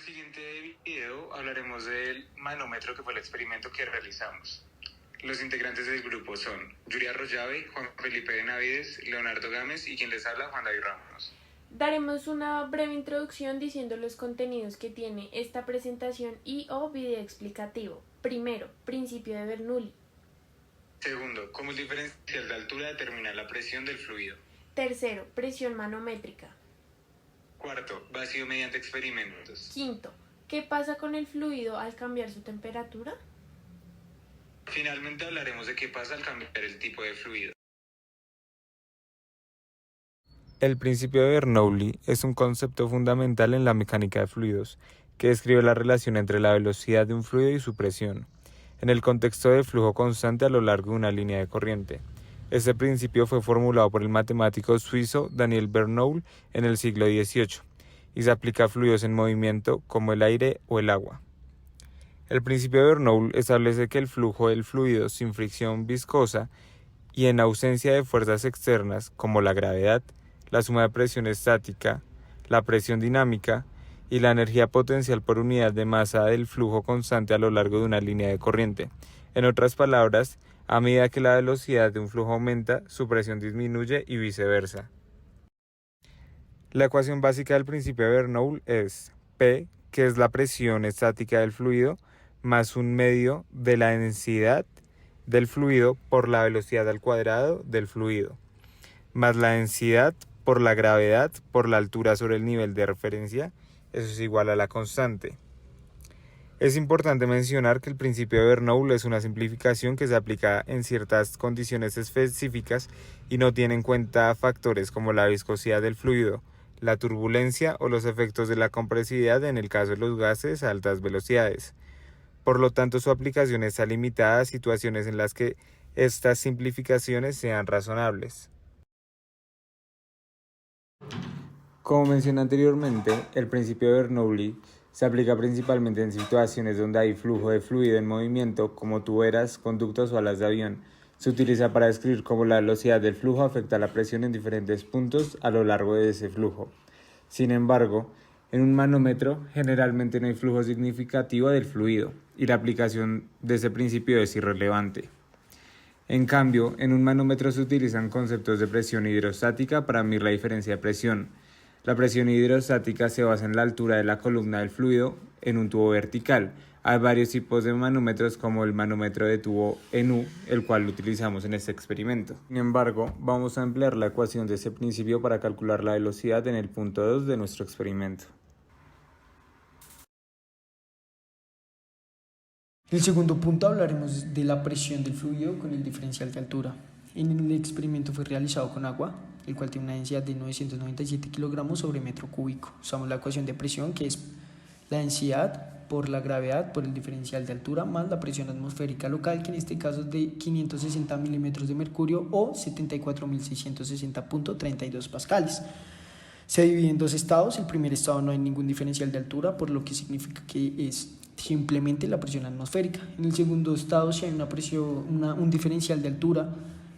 siguiente video hablaremos del manómetro, que fue el experimento que realizamos. Los integrantes del grupo son Yuri Arroyave, Juan Felipe Benavides, Leonardo Gámez y quien les habla, Juan David Ramos. Daremos una breve introducción diciendo los contenidos que tiene esta presentación y o video explicativo. Primero, principio de Bernoulli. Segundo, cómo el diferencial de altura determina la presión del fluido. Tercero, presión manométrica. Cuarto, vacío mediante experimentos. Quinto, ¿qué pasa con el fluido al cambiar su temperatura? Finalmente hablaremos de qué pasa al cambiar el tipo de fluido. El principio de Bernoulli es un concepto fundamental en la mecánica de fluidos, que describe la relación entre la velocidad de un fluido y su presión, en el contexto de flujo constante a lo largo de una línea de corriente. Este principio fue formulado por el matemático suizo Daniel Bernoulli en el siglo XVIII y se aplica a fluidos en movimiento como el aire o el agua. El principio de Bernoulli establece que el flujo del fluido sin fricción viscosa y en ausencia de fuerzas externas como la gravedad, la suma de presión estática, la presión dinámica y la energía potencial por unidad de masa del flujo constante a lo largo de una línea de corriente. En otras palabras, a medida que la velocidad de un flujo aumenta, su presión disminuye y viceversa. La ecuación básica del principio de Bernoulli es P, que es la presión estática del fluido, más un medio de la densidad del fluido por la velocidad al cuadrado del fluido, más la densidad por la gravedad por la altura sobre el nivel de referencia, eso es igual a la constante. Es importante mencionar que el principio de Bernoulli es una simplificación que se aplica en ciertas condiciones específicas y no tiene en cuenta factores como la viscosidad del fluido, la turbulencia o los efectos de la compresividad en el caso de los gases a altas velocidades. Por lo tanto, su aplicación está limitada a situaciones en las que estas simplificaciones sean razonables. Como mencioné anteriormente, el principio de Bernoulli se aplica principalmente en situaciones donde hay flujo de fluido en movimiento, como tuberas, conductos o alas de avión. Se utiliza para describir cómo la velocidad del flujo afecta la presión en diferentes puntos a lo largo de ese flujo. Sin embargo, en un manómetro generalmente no hay flujo significativo del fluido y la aplicación de ese principio es irrelevante. En cambio, en un manómetro se utilizan conceptos de presión hidrostática para medir la diferencia de presión. La presión hidrostática se basa en la altura de la columna del fluido en un tubo vertical. Hay varios tipos de manómetros como el manómetro de tubo en U, el cual lo utilizamos en este experimento. Sin embargo, vamos a emplear la ecuación de ese principio para calcular la velocidad en el punto 2 de nuestro experimento. En el segundo punto hablaremos de la presión del fluido con el diferencial de altura. En el experimento fue realizado con agua, el cual tiene una densidad de 997 kilogramos sobre metro cúbico. Usamos la ecuación de presión, que es la densidad por la gravedad por el diferencial de altura más la presión atmosférica local, que en este caso es de 560 milímetros de mercurio o 74.660.32 pascales. Se divide en dos estados. El primer estado no hay ningún diferencial de altura, por lo que significa que es simplemente la presión atmosférica. En el segundo estado sí hay un diferencial de altura,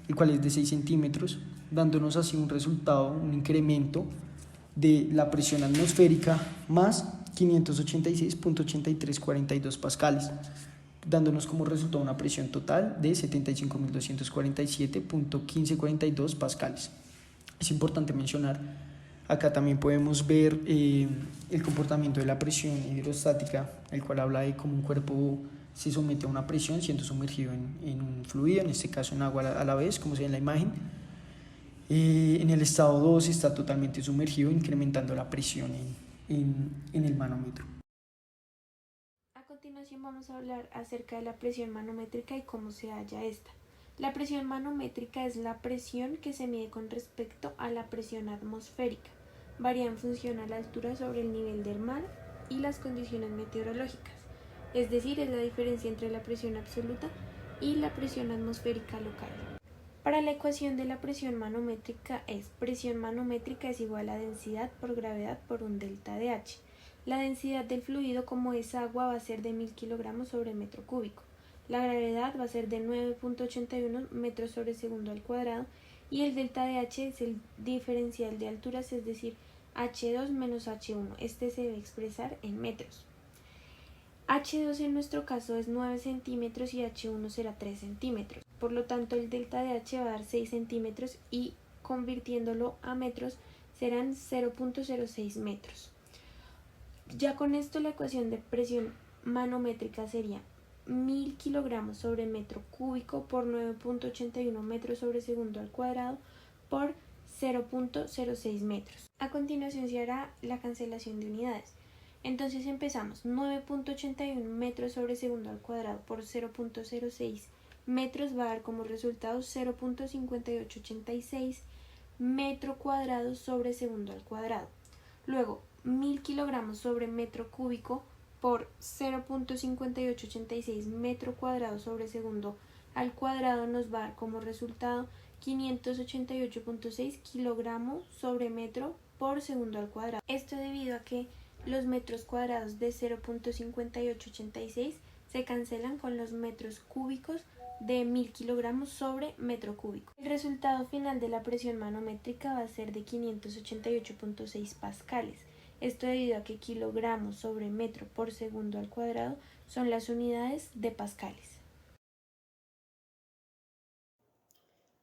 el cual es de 6 centímetros, dándonos así un resultado, un incremento de la presión atmosférica más 586.8342 pascales, dándonos como resultado una presión total de 75.247.1542 pascales. Es importante mencionar, acá también podemos ver el comportamiento de la presión hidrostática, el cual habla de cómo un cuerpo se somete a una presión siendo sumergido en un fluido, en este caso en agua a la vez, como se ve en la imagen. En el estado 2 está totalmente sumergido, incrementando la presión en el manómetro. A continuación vamos a hablar acerca de la presión manométrica y cómo se halla esta. La presión manométrica es la presión que se mide con respecto a la presión atmosférica. Varía en función a la altura sobre el nivel del mar y las condiciones meteorológicas. Es decir, es la diferencia entre la presión absoluta y la presión atmosférica local. Para la ecuación de la presión manométrica presión manométrica es igual a densidad por gravedad por un delta de H. La densidad del fluido, como es agua, va a ser de 1000 kilogramos sobre metro cúbico. La gravedad va a ser de 9.81 metros sobre segundo al cuadrado y el delta de H es el diferencial de alturas, es decir, H2 menos H1. Este se debe expresar en metros. H2 en nuestro caso es 9 centímetros y H1 será 3 centímetros. Por lo tanto, el delta de H va a dar 6 centímetros y convirtiéndolo a metros serán 0.06 metros. Ya con esto la ecuación de presión manométrica sería 1000 kilogramos sobre metro cúbico por 9.81 metros sobre segundo al cuadrado por 0.06 metros. A continuación se hará la cancelación de unidades. Entonces empezamos 9.81 metros sobre segundo al cuadrado por 0.06 metros va a dar como resultado 0.5886 metro cuadrado sobre segundo al cuadrado. Luego 1000 kilogramos sobre metro cúbico por 0.5886 metro cuadrado sobre segundo al cuadrado nos va a dar como resultado 588.6 kilogramos sobre metro por segundo al cuadrado. Esto debido a que los metros cuadrados de 0.5886 se cancelan con los metros cúbicos de 1000 kilogramos sobre metro cúbico. El resultado final de la presión manométrica va a ser de 588.6 pascales. Esto debido a que kilogramos sobre metro por segundo al cuadrado son las unidades de pascales.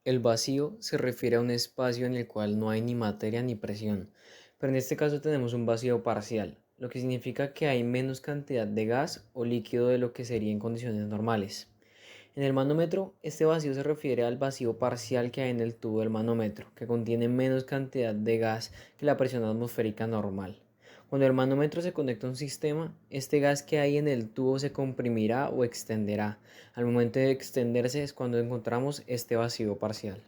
El vacío se refiere a un espacio en el cual no hay ni materia ni presión, pero en este caso tenemos un vacío parcial, lo que significa que hay menos cantidad de gas o líquido de lo que sería en condiciones normales. En el manómetro, este vacío se refiere al vacío parcial que hay en el tubo del manómetro, que contiene menos cantidad de gas que la presión atmosférica normal. Cuando el manómetro se conecta a un sistema, este gas que hay en el tubo se comprimirá o extenderá. Al momento de extenderse es cuando encontramos este vacío parcial.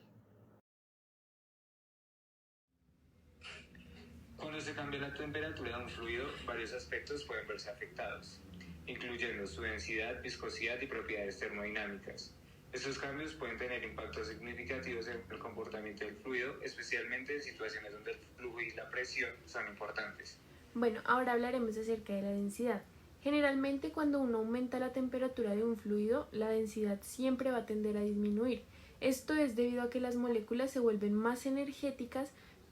Cuando se cambia la temperatura de un fluido, varios aspectos pueden verse afectados, incluyendo su densidad, viscosidad y propiedades termodinámicas. Estos cambios pueden tener impactos significativos en el comportamiento del fluido, especialmente en situaciones donde el flujo y la presión son importantes. Bueno, ahora hablaremos acerca de la densidad. Generalmente cuando uno aumenta la temperatura de un fluido, la densidad siempre va a tender a disminuir. Esto es debido a que las moléculas se vuelven más energéticas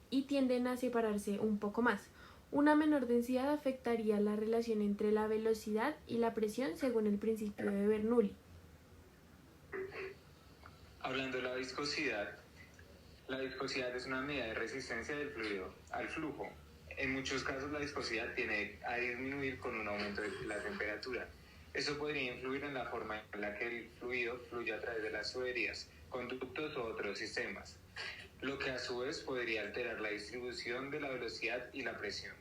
y tienden a separarse un poco más. Una menor densidad afectaría la relación entre la velocidad y la presión según el principio de Bernoulli. Hablando de la viscosidad es una medida de resistencia del fluido al flujo. En muchos casos la viscosidad tiende a disminuir con un aumento de la temperatura. Eso podría influir en la forma en la que el fluido fluye a través de las tuberías, conductos u otros sistemas, lo que a su vez podría alterar la distribución de la velocidad y la presión.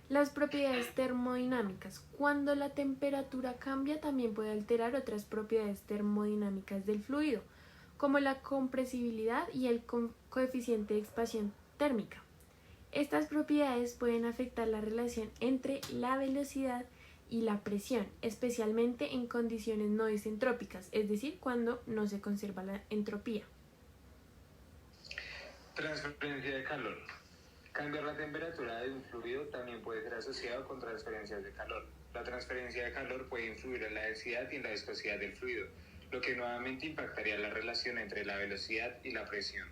Las propiedades termodinámicas. Cuando la temperatura cambia también puede alterar otras propiedades termodinámicas del fluido, como la compresibilidad y el coeficiente de expansión térmica. Estas propiedades pueden afectar la relación entre la velocidad y la presión, especialmente en condiciones no isentrópicas, es decir, cuando no se conserva la entropía. Transferencia de calor. Cambiar la temperatura de un fluido también puede ser asociado con transferencias de calor. La transferencia de calor puede influir en la densidad y en la viscosidad del fluido, lo que nuevamente impactaría la relación entre la velocidad y la presión.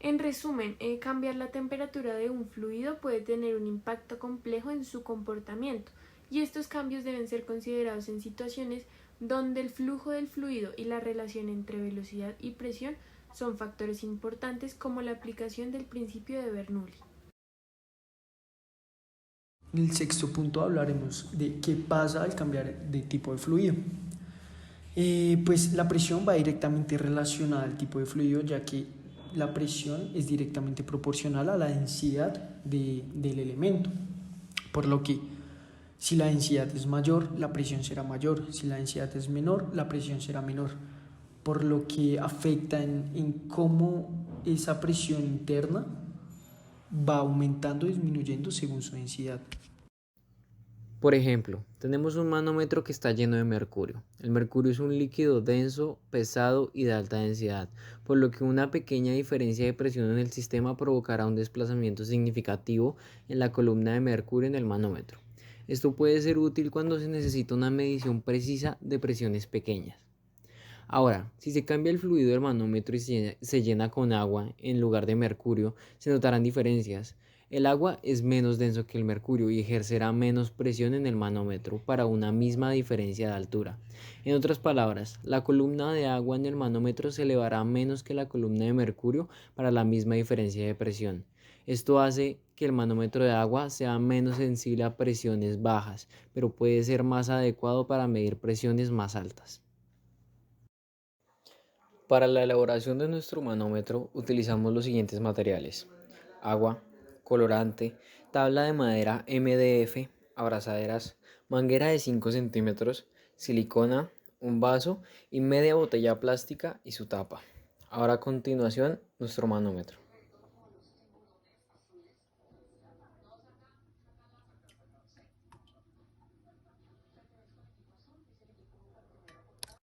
En resumen, cambiar la temperatura de un fluido puede tener un impacto complejo en su comportamiento, y estos cambios deben ser considerados en situaciones donde el flujo del fluido y la relación entre velocidad y presión son factores importantes, como la aplicación del principio de Bernoulli. En el sexto punto hablaremos de qué pasa al cambiar de tipo de fluido. Pues la presión va directamente relacionada al tipo de fluido, ya que la presión es directamente proporcional a la densidad del elemento, por lo que si la densidad es mayor, la presión será mayor; si la densidad es menor, la presión será menor, por lo que afecta en cómo esa presión interna va aumentando o disminuyendo según su densidad. Por ejemplo, tenemos un manómetro que está lleno de mercurio. El mercurio es un líquido denso, pesado y de alta densidad, por lo que una pequeña diferencia de presión en el sistema provocará un desplazamiento significativo en la columna de mercurio en el manómetro. Esto puede ser útil cuando se necesita una medición precisa de presiones pequeñas. Ahora, si se cambia el fluido del manómetro y se llena con agua en lugar de mercurio, se notarán diferencias. El agua es menos denso que el mercurio y ejercerá menos presión en el manómetro para una misma diferencia de altura. En otras palabras, la columna de agua en el manómetro se elevará menos que la columna de mercurio para la misma diferencia de presión. Esto hace que el manómetro de agua sea menos sensible a presiones bajas, pero puede ser más adecuado para medir presiones más altas. Para la elaboración de nuestro manómetro utilizamos los siguientes materiales: agua, colorante, tabla de madera MDF, abrazaderas, manguera de 5 centímetros, silicona, un vaso y media botella plástica y su tapa. Ahora a continuación nuestro manómetro.